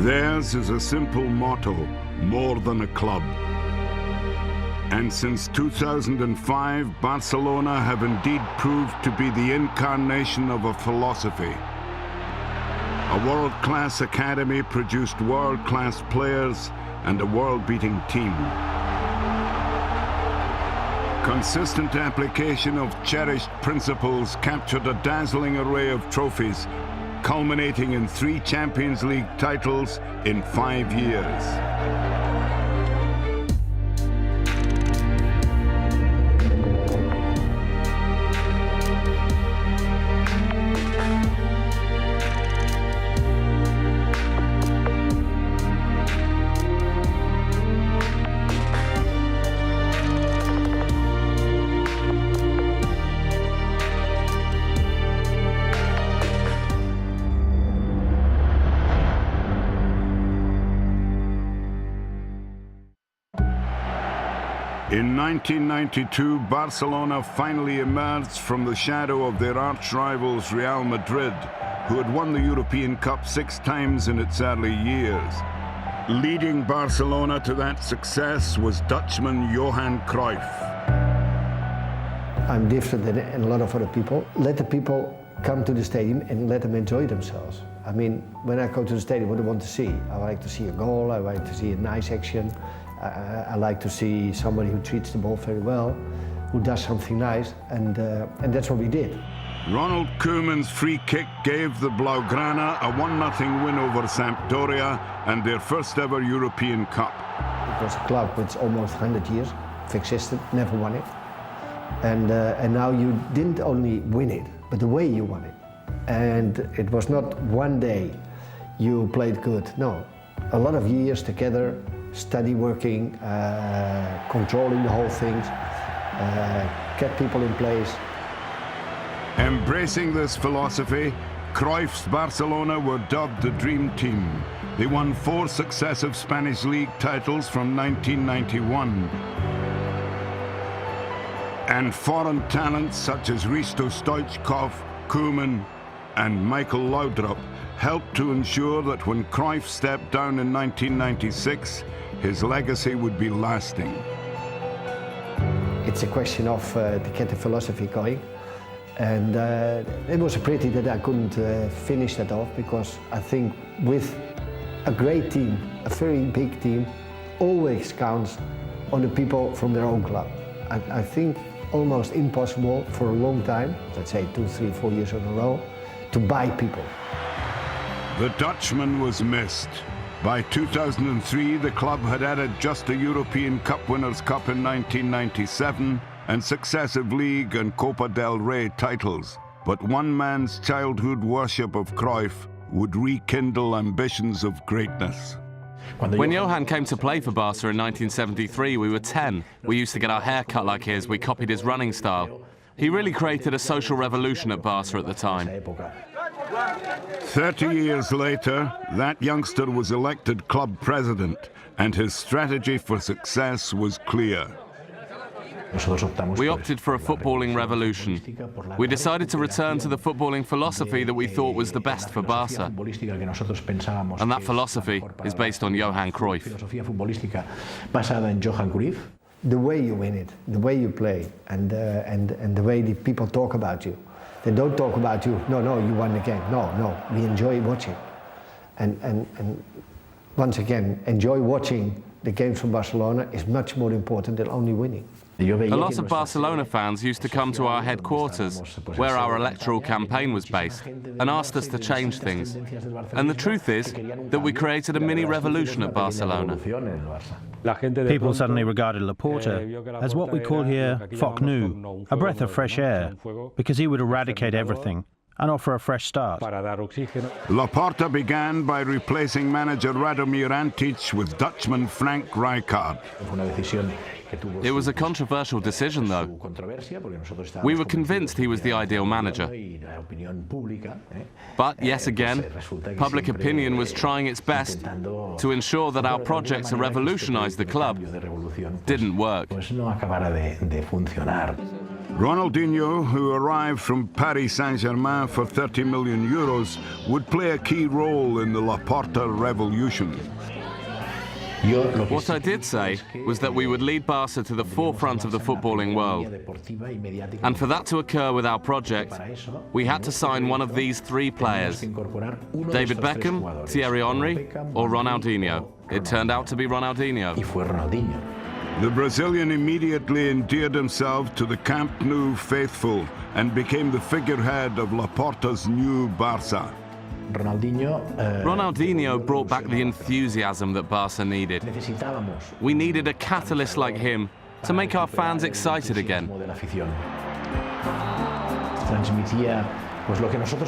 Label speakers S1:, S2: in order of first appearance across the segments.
S1: Theirs is a simple motto, more than a club. And since 2005, Barcelona have indeed proved to be the incarnation of a philosophy. A world-class academy produced world-class players and a world-beating team. Consistent application of cherished principles captured a dazzling array of trophies, culminating in 3 Champions League titles in 5 years. In 1992, Barcelona finally emerged from the shadow of their arch-rivals Real Madrid, who had won the European Cup 6 times in its early years. Leading Barcelona to that success was Dutchman Johan Cruyff.
S2: I'm different than a lot of other people. Let the people come to the stadium and let them enjoy themselves. I mean, when I go to the stadium, what do I want to see? I like to see a goal, I like to see a nice action. I like to see somebody who treats the ball very well, who does something nice, and that's what we did.
S1: Ronald Koeman's free kick gave the Blaugrana a 1-0 win over Sampdoria and their first ever European Cup.
S2: It was a club which almost 100 years existed, never won it. And now you didn't only win it, but the way you won it. And it was not one day you played good, no. A lot of years together, steady working, controlling the whole thing, kept people in place.
S1: Embracing this philosophy, Cruyff's Barcelona were dubbed the Dream Team. They won 4 successive Spanish League titles from 1991. And foreign talents such as Risto Stoichkov, Koeman and Michael Laudrup helped to ensure that when Cruyff stepped down in 1996, his legacy would be lasting.
S2: It's a question of to get the philosophy going. And it was a pity that I couldn't finish that off, because I think with a great team, a very big team, always counts on the people from their own club. I think almost impossible for a long time, let's say 2, 3, 4 years in a row, to buy people.
S1: The Dutchman was missed. By 2003, the club had added just a European Cup Winners Cup in 1997 and successive League and Copa del Rey titles. But one man's childhood worship of Cruyff would rekindle ambitions of greatness.
S3: When Johan came to play for Barca in 1973, we were 10. We used to get our hair cut like his. We copied his running style. He really created a social revolution at Barca at the time.
S1: 30 years later, that youngster was elected club president, and his strategy for success was clear.
S3: We opted for a footballing revolution. We decided to return to the footballing philosophy that we thought was the best for Barca. And that philosophy is based on Johan Cruyff.
S2: The way you win it, the way you play, and the way the people talk about you. They don't talk about you, no, you won the game. No, we enjoy watching. And once again, enjoy watching the games from Barcelona is much more important than only winning.
S3: A lot of Barcelona fans used to come to our headquarters, where our electoral campaign was based, and asked us to change things. And the truth is that we created a mini revolution at Barcelona.
S4: People suddenly regarded Laporta as what we call here foc nou, a breath of fresh air, because he would eradicate everything and offer a fresh start.
S1: Laporta began by replacing manager Radomir Antic with Dutchman Frank Rijkaard.
S3: It was a controversial decision, though. We were convinced he was the ideal manager. But, yet again, public opinion was trying its best to ensure that our project to revolutionize the club didn't work.
S1: Ronaldinho, who arrived from Paris Saint-Germain for 30 million euros, would play a key role in the Laporta revolution.
S3: What I did say was that we would lead Barca to the forefront of the footballing world. And for that to occur with our project, we had to sign one of these three players: David Beckham, Thierry Henry, or Ronaldinho. It turned out to be Ronaldinho.
S1: The Brazilian immediately endeared himself to the Camp Nou faithful and became the figurehead of Laporta's new Barca.
S3: Ronaldinho brought back the enthusiasm that Barca needed. We needed a catalyst like him to make our fans excited again.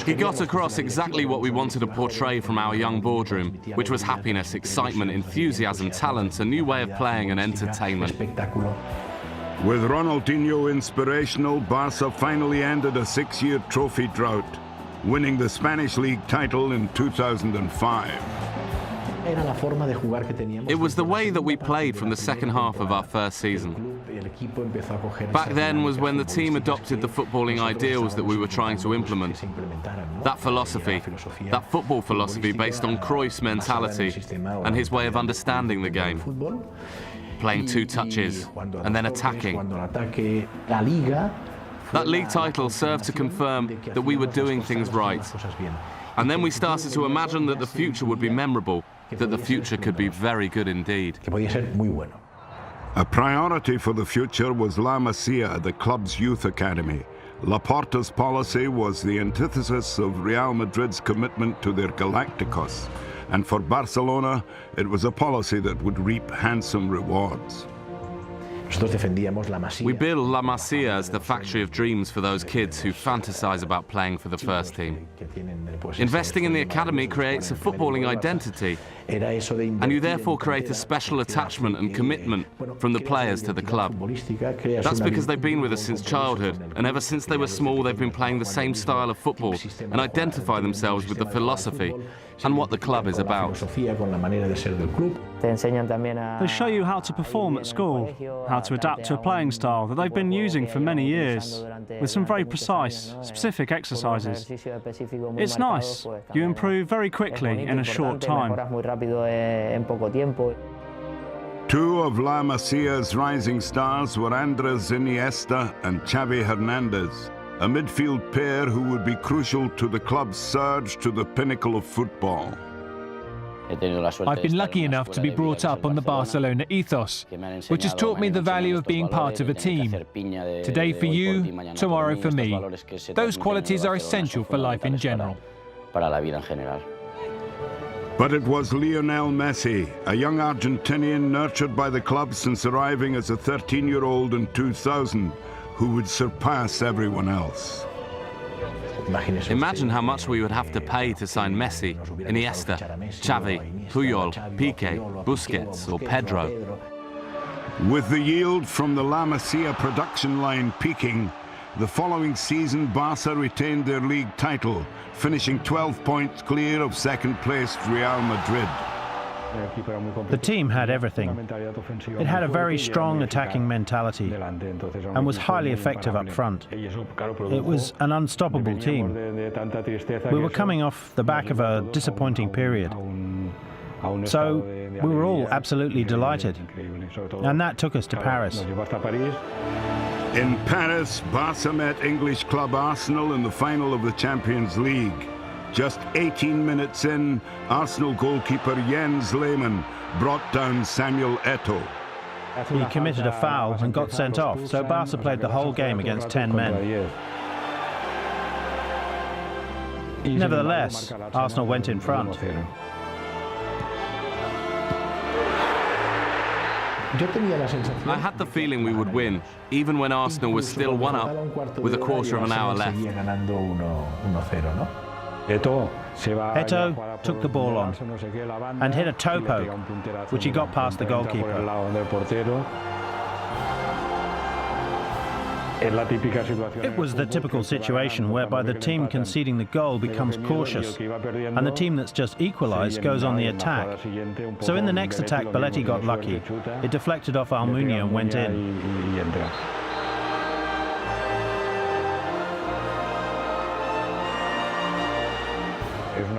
S3: He got across exactly what we wanted to portray from our young boardroom, which was happiness, excitement, enthusiasm, talent, a new way of playing and entertainment.
S1: With Ronaldinho inspirational, Barca finally ended a 6-year trophy drought, winning the Spanish League title in 2005.
S3: It was the way that we played from the second half of our first season. Back then was when the team adopted the footballing ideals that we were trying to implement. That philosophy, that football philosophy based on Cruyff's mentality and his way of understanding the game. Playing 2 touches and then attacking. That league title served to confirm that we were doing things right. And then we started to imagine that the future would be memorable, that the future could be very good indeed.
S1: A priority for the future was La Masia, the club's youth academy. Laporta's policy was the antithesis of Real Madrid's commitment to their Galacticos. And for Barcelona, it was a policy that would reap handsome rewards.
S3: We build La Masia as the factory of dreams for those kids who fantasize about playing for the first team. Investing in the academy creates a footballing identity, and you therefore create a special attachment and commitment from the players to the club. That's because they've been with us since childhood, and ever since they were small they've been playing the same style of football and identify themselves with the philosophy and what the club is about.
S5: They show you how to perform at school, how to adapt to a playing style that they've been using for many years, with some very precise, specific exercises. It's nice. You improve very quickly in a short time.
S1: 2 of La Masia's rising stars were Andres Iniesta and Xavi Hernandez, a midfield pair who would be crucial to the club's surge to the pinnacle of football.
S6: I've been lucky enough to be brought up on the Barcelona ethos, which has taught me the value of being part of a team. Today for you, tomorrow for me. Those qualities are essential for life in general.
S1: But it was Lionel Messi, a young Argentinian nurtured by the club since arriving as a 13-year-old in 2000, who would surpass everyone else.
S3: Imagine how much we would have to pay to sign Messi, Iniesta, Xavi, Puyol, Piqué, Busquets or Pedro.
S1: With the yield from the La Masia production line peaking, the following season Barca retained their league title, finishing 12 points clear of second-placed Real Madrid.
S4: The team had everything. It had a very strong attacking mentality and was highly effective up front. It was an unstoppable team. We were coming off the back of a disappointing period. So we were all absolutely delighted. And that took us to Paris.
S1: In Paris, Barca met English club Arsenal in the final of the Champions League. Just 18 minutes in, Arsenal goalkeeper Jens Lehmann brought down Samuel Eto'o.
S4: He committed a foul and got sent off, so Barca played the whole game against 10 men. Nevertheless, Arsenal went in front.
S3: I had the feeling we would win, even when Arsenal was still 1-up with a quarter of an hour left.
S4: Eto'o took the ball on and hit a toe poke, which he got past the goalkeeper. It was the typical situation whereby the team conceding the goal becomes cautious and the team that's just equalised goes on the attack. So in the next attack, Belletti got lucky. It deflected off Almunia and went in.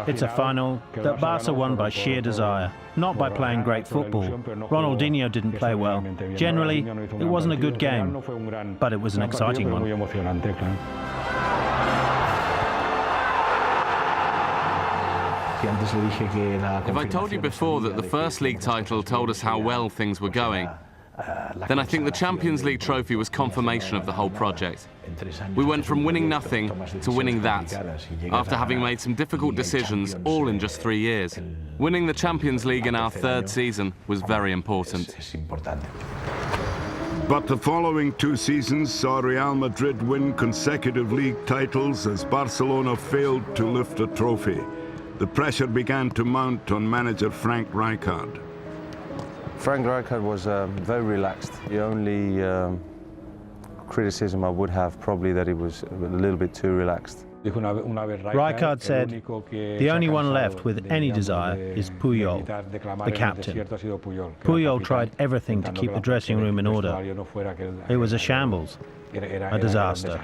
S4: It's a final that Barca won by sheer desire, not by playing great football. Ronaldinho didn't play well. Generally, it wasn't a good game, but it was an exciting one.
S3: If I told you before that the first league title told us how well things were going, then I think the Champions League trophy was confirmation of the whole project. We went from winning nothing to winning that, after having made some difficult decisions, all in just 3 years. Winning the Champions League in our third season was very important.
S1: But the following 2 seasons saw Real Madrid win consecutive league titles as Barcelona failed to lift a trophy. The pressure began to mount on manager Frank Rijkaard.
S7: Frank Rijkaard was very relaxed. The only criticism I would have probably that he was a little bit too relaxed.
S4: Rijkaard said, the only one left with any desire is Puyol, the captain. Puyol tried everything to keep the dressing room in order. It was a shambles, a disaster.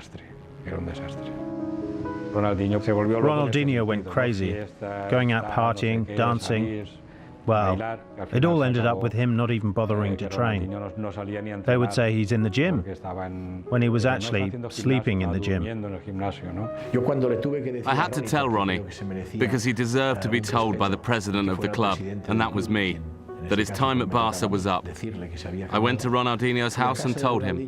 S4: Ronaldinho went crazy, going out partying, dancing. Well, it all ended up with him not even bothering to train. They would say he's in the gym, when he was actually sleeping in the gym.
S3: I had to tell Ronnie, because he deserved to be told by the president of the club, and that was me, that his time at Barca was up. I went to Ronaldinho's house and told him.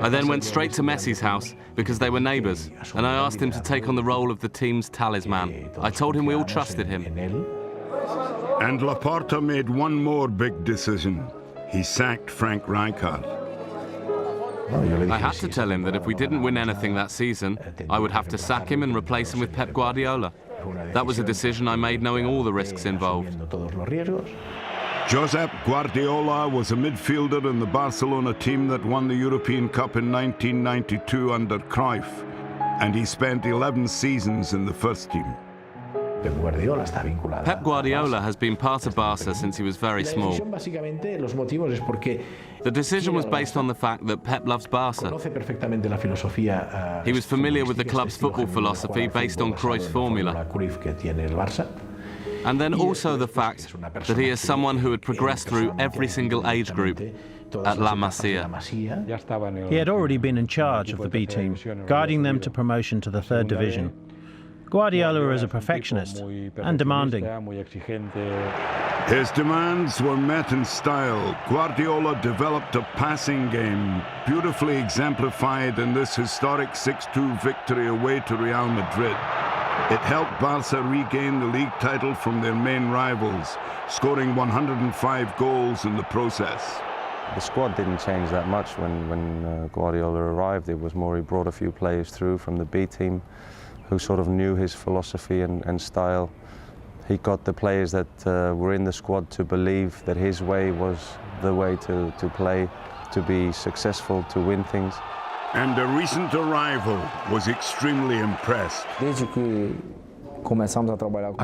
S3: I then went straight to Messi's house, because they were neighbours, and I asked him to take on the role of the team's talisman. I told him we all trusted him.
S1: And Laporta made one more big decision. He sacked Frank Rijkaard.
S3: I had to tell him that if we didn't win anything that season, I would have to sack him and replace him with Pep Guardiola. That was a decision I made knowing all the risks involved.
S1: Josep Guardiola was a midfielder in the Barcelona team that won the European Cup in 1992 under Cruyff, and he spent 11 seasons in the first team.
S3: Pep Guardiola has been part of Barca since he was very small. The decision was based on the fact that Pep loves Barca. He was familiar with the club's football philosophy based on Cruyff's formula. And then also the fact that he is someone who had progressed through every single age group at La Masia.
S4: He had already been in charge of the B team, guiding them to promotion to the third division. Guardiola is a perfectionist and demanding.
S1: His demands were met in style. Guardiola developed a passing game, beautifully exemplified in this historic 6-2 victory away to Real Madrid. It helped Barca regain the league title from their main rivals, scoring 105 goals in the process.
S7: The squad didn't change that much when Guardiola arrived. It was more he brought a few players through from the B team who sort of knew his philosophy and style. He got the players that were in the squad to believe that his way was the way to play, to be successful, to win things.
S1: And a recent arrival was extremely impressed.
S8: I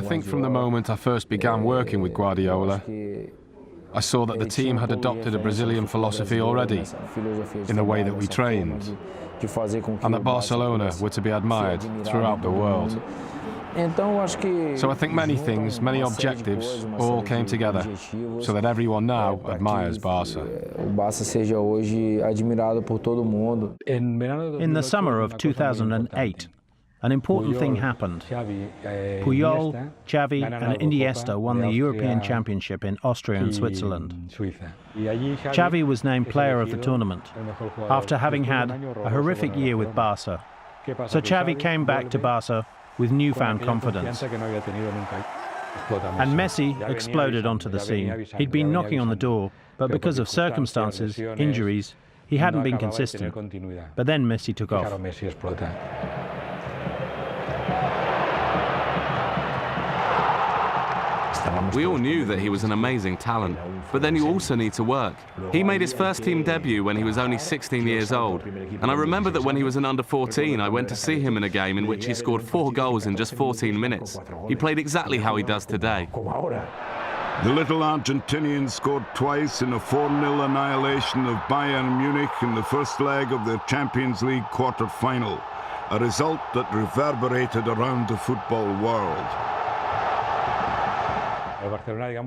S8: think from the moment I first began working with Guardiola, I saw that the team had adopted a Brazilian philosophy already in the way that we trained, and that Barcelona were to be admired throughout the world. So I think many things, many objectives, all came together so that everyone now admires Barca.
S4: In the summer of 2008, an important thing happened. Puyol, Xavi and Iniesta won the European Championship in Austria and Switzerland. Xavi was named player of the tournament after having had a horrific year with Barca. So Xavi came back to Barca with newfound confidence. And Messi exploded onto the scene. He'd been knocking on the door, but because of circumstances, injuries, he hadn't been consistent. But then Messi took off.
S3: We all knew that he was an amazing talent, but then you also need to work. He made his first team debut when he was only 16 years old, and I remember that when he was an under-14, I went to see him in a game in which he scored 4 goals in just 14 minutes. He played exactly how he does today.
S1: The little Argentinian scored twice in a 4-0 annihilation of Bayern Munich in the first leg of the Champions League quarter-final. a result that reverberated around the football world.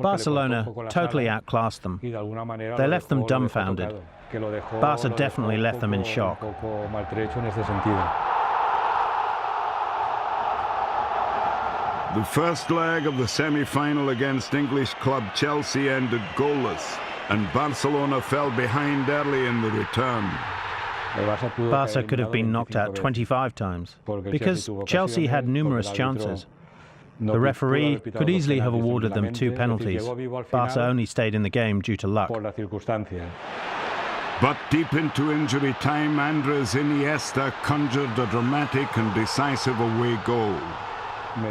S4: Barcelona totally outclassed them. They left them dumbfounded. Barca definitely left them in shock.
S1: The first leg of the semi-final against English club Chelsea ended goalless, and Barcelona fell behind early in the return.
S4: Barca could have been knocked out 25 times, because Chelsea had numerous chances. The referee could easily have awarded them 2 penalties. Barca only stayed in the game due to luck.
S1: But deep into injury time, Andres Iniesta conjured a dramatic and decisive away goal.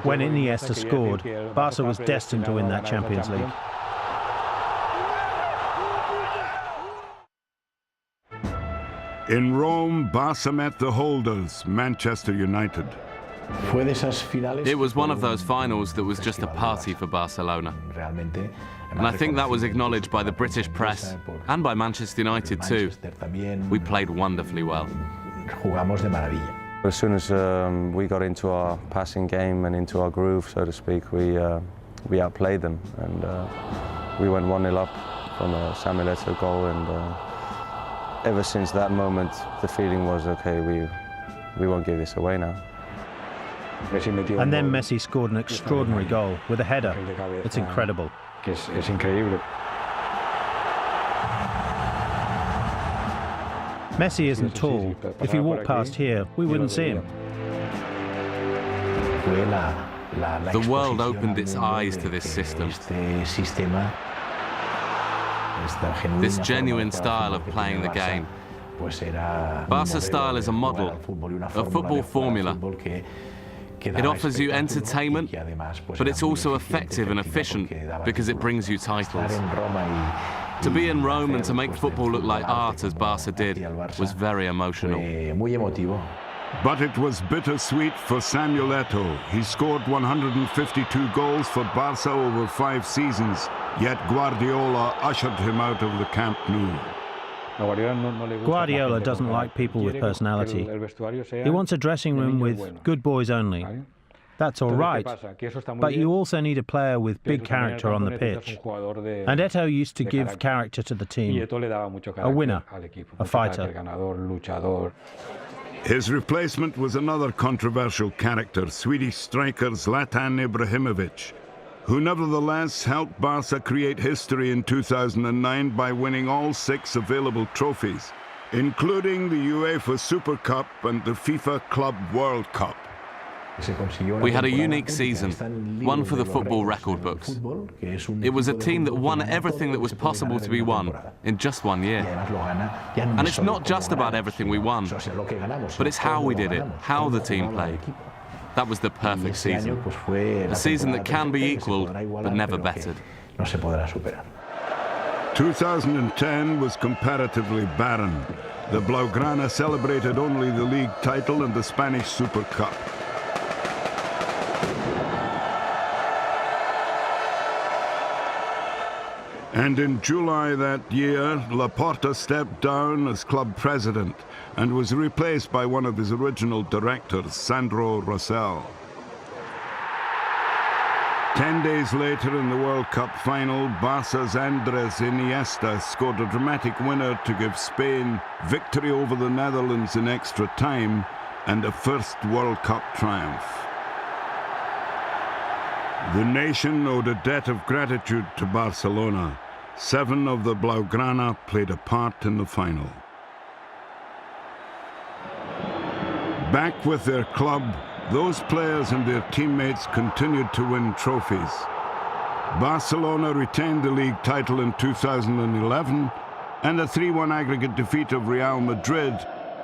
S4: When Iniesta scored, Barca was destined to win that Champions League.
S1: In Rome, Barca met the holders, Manchester United.
S3: It was one of those finals that was just a party for Barcelona. And I think that was acknowledged by the British press and by Manchester United too. We played wonderfully well.
S7: As soon as we got into our passing game and into our groove, so to speak, we outplayed them, and we went 1-0 up from a Samuel Eto'o goal, and ever since that moment the feeling was, okay, we won't give this away now.
S4: And then Messi scored an extraordinary goal with a header. It's incredible. Messi isn't tall. If you walk past here, we wouldn't see him.
S3: The world opened its eyes to this system. This genuine style of playing the game. Barca's style is a model, a football formula. It offers you entertainment, but it's also effective and efficient because it brings you titles. To be in Rome and to make football look like art, as Barca did, was very emotional.
S1: But it was bittersweet for Samuel Eto'o. He scored 152 goals for Barca over 5 seasons, yet Guardiola ushered him out of the Camp Nou.
S4: Guardiola doesn't like people with personality. He wants a dressing room with good boys only. That's all right, but you also need a player with big character on the pitch. And Eto'o used to give character to the team. A winner, a fighter.
S1: His replacement was another controversial character, Swedish striker Zlatan Ibrahimovic, who nevertheless helped Barca create history in 2009 by winning all 6 available trophies, including the UEFA Super Cup and the FIFA Club World Cup.
S3: We had a unique season, one for the football record books. It was a team that won everything that was possible to be won in just 1 year. And it's not just about everything we won, but it's how we did it, how the team played. That was the perfect season. A season that can be equalled, but never bettered.
S1: 2010 was comparatively barren. The Blaugrana celebrated only the league title and the Spanish Super Cup. And in July that year, Laporta stepped down as club president and was replaced by one of his original directors, Sandro Rosell. 10 days later in the World Cup final, Barca's Andres Iniesta scored a dramatic winner to give Spain victory over the Netherlands in extra time and a first World Cup triumph. The nation owed a debt of gratitude to Barcelona. 7 of the Blaugrana played a part in the final. Back with their club, those players and their teammates continued to win trophies. Barcelona retained the league title in 2011, and a 3-1 aggregate defeat of Real Madrid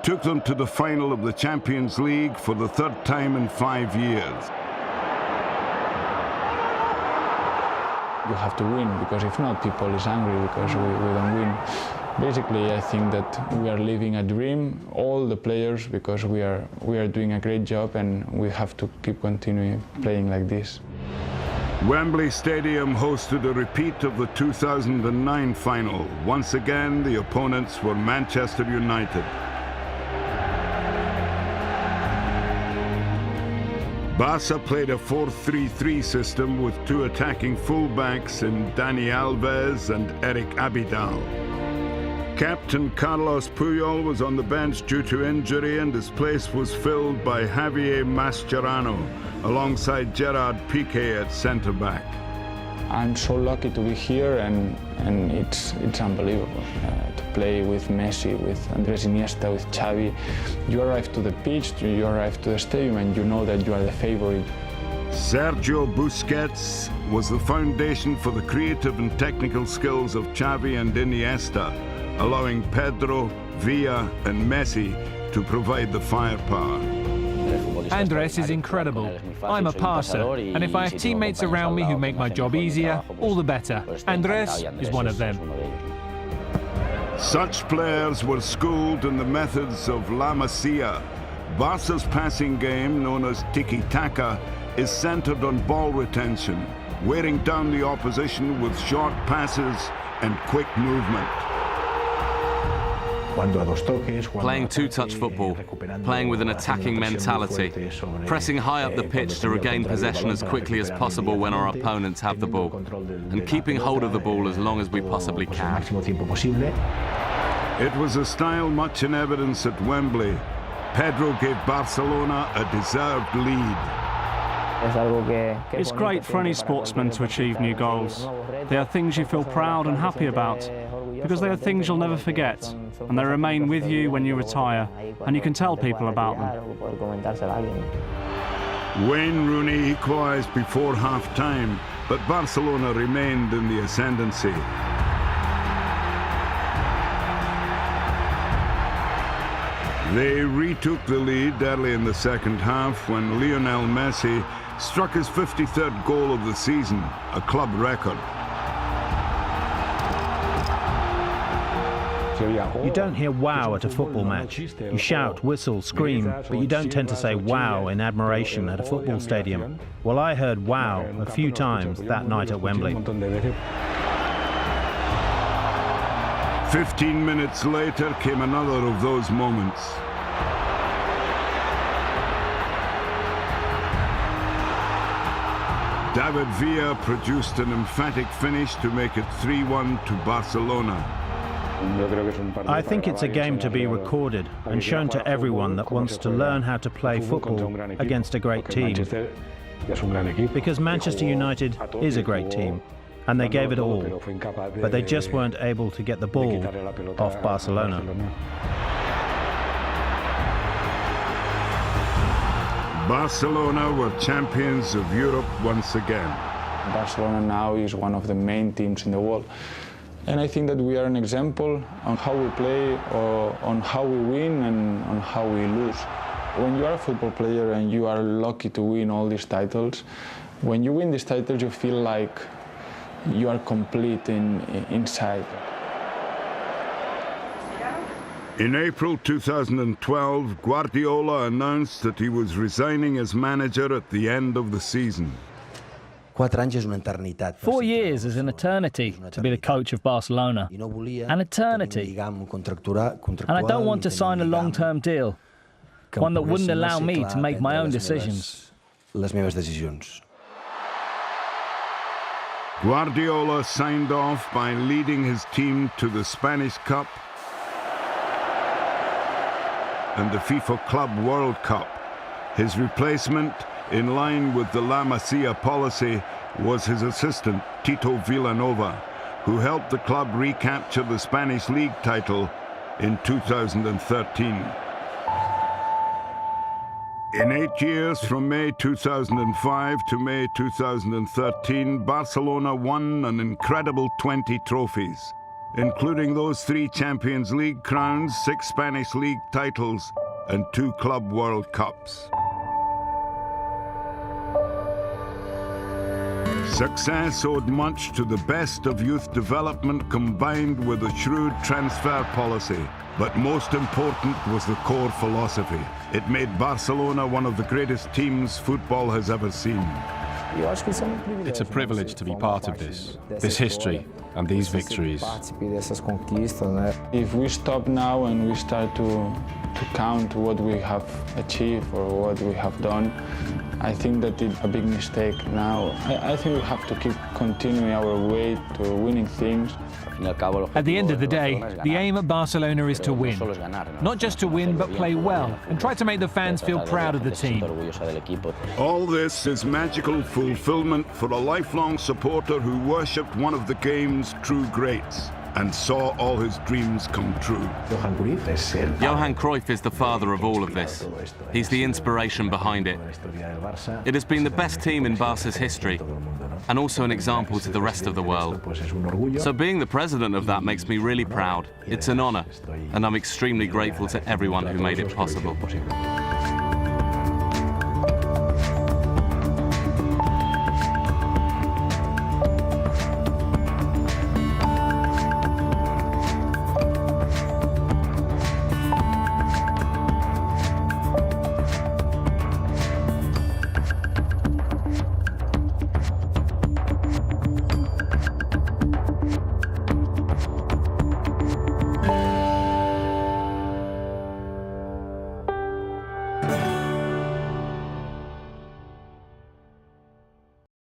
S1: took them to the final of the Champions League for the 3rd time in 5 years.
S9: You have to win, because if not, people is angry because we don't win. Basically, I think that we are living a dream, all the players, because we are doing a great job, and we have to keep continuing playing like this.
S1: Wembley Stadium hosted a repeat of the 2009 final. Once again, the opponents were Manchester United. Barça played a 4-3-3 system with two attacking fullbacks in Dani Alves and Eric Abidal. Captain Carlos Puyol was on the bench due to injury, and his place was filled by Javier Mascherano alongside Gerard Piqué at centre-back.
S9: I'm so lucky to be here, and it's unbelievable to play with Messi, with Andrés Iniesta, with Xavi. You arrive to the pitch, you arrive to the stadium, and you know that you are the favorite.
S1: Sergio Busquets was the foundation for the creative and technical skills of Xavi and Iniesta, allowing Pedro, Villa and Messi to provide the firepower.
S6: Andrés is incredible. I'm a passer, and if I have teammates around me who make my job easier, all the better. Andrés is one of them.
S1: Such players were schooled in the methods of La Masia. Barca's passing game, known as tiki-taka, is centered on ball retention, wearing down the opposition with short passes and quick movement.
S3: Playing two-touch football, playing with an attacking mentality, pressing high up the pitch to regain possession as quickly as possible when our opponents have the ball, and keeping hold of the ball as long as we possibly can.
S1: It was a style much in evidence at Wembley. Pedro gave Barcelona a deserved lead.
S5: It's great for any sportsman to achieve new goals. They are things you feel proud and happy about, because they are things you'll never forget, and they remain with you when you retire, and you can tell people about them.
S1: Wayne Rooney equalised before half-time, but Barcelona remained in the ascendancy. They retook the lead early in the second half when Lionel Messi struck his 53rd goal of the season, a club record.
S4: You don't hear wow at a football match. You shout, whistle, scream, but you don't tend to say wow in admiration at a football stadium. Well, I heard wow a few times that night at Wembley.
S1: 15 minutes later came another of those moments. David Villa produced an emphatic finish to make it 3-1 to Barcelona.
S4: I think it's a game to be recorded and shown to everyone that wants to learn how to play football against a great team. Because Manchester United is a great team, and they gave it all, but they just weren't able to get the ball off Barcelona.
S1: Barcelona were champions of Europe once again.
S9: Barcelona now is one of the main teams in the world. And I think that we are an example on how we play, or on how we win and on how we lose. When you are a football player and you are lucky to win all these titles, when you win these titles you feel like you are complete inside.
S1: In April 2012, Guardiola announced that he was resigning as manager at the end of the season.
S10: 4 years is an eternity to be the coach of Barcelona. An eternity. And I don't want to sign a long-term deal, one that wouldn't allow me to make my own decisions.
S1: Guardiola signed off by leading his team to the Spanish Cup and the FIFA Club World Cup. His replacement, in line with the La Masia policy, was his assistant, Tito Villanova, who helped the club recapture the Spanish League title in 2013. In 8 years, from May 2005 to May 2013, Barcelona won an incredible 20 trophies, including those 3 Champions League crowns, 6 Spanish League titles, and 2 Club World Cups. Success owed much to the best of youth development combined with a shrewd transfer policy. But most important was the core philosophy. It made Barcelona one of the greatest teams football has ever seen.
S8: It's a privilege to be part of this history and these victories.
S9: If we stop now and we start to count what we have achieved or what we have done, I think that it's a big mistake now. I think we have to keep continuing our way to winning things.
S6: At the end of the day, the aim at Barcelona is to win. Not just to win, but play well and try to make the fans feel proud of the team.
S1: All this is magical fulfillment for a lifelong supporter who worshipped one of the game's true greats and saw all his dreams come true.
S3: Johan Cruyff is the father of all of this. He's the inspiration behind it. It has been the best team in Barca's history, and also an example to the rest of the world. So being the president of that makes me really proud. It's an honor, and I'm extremely grateful to everyone who made it possible.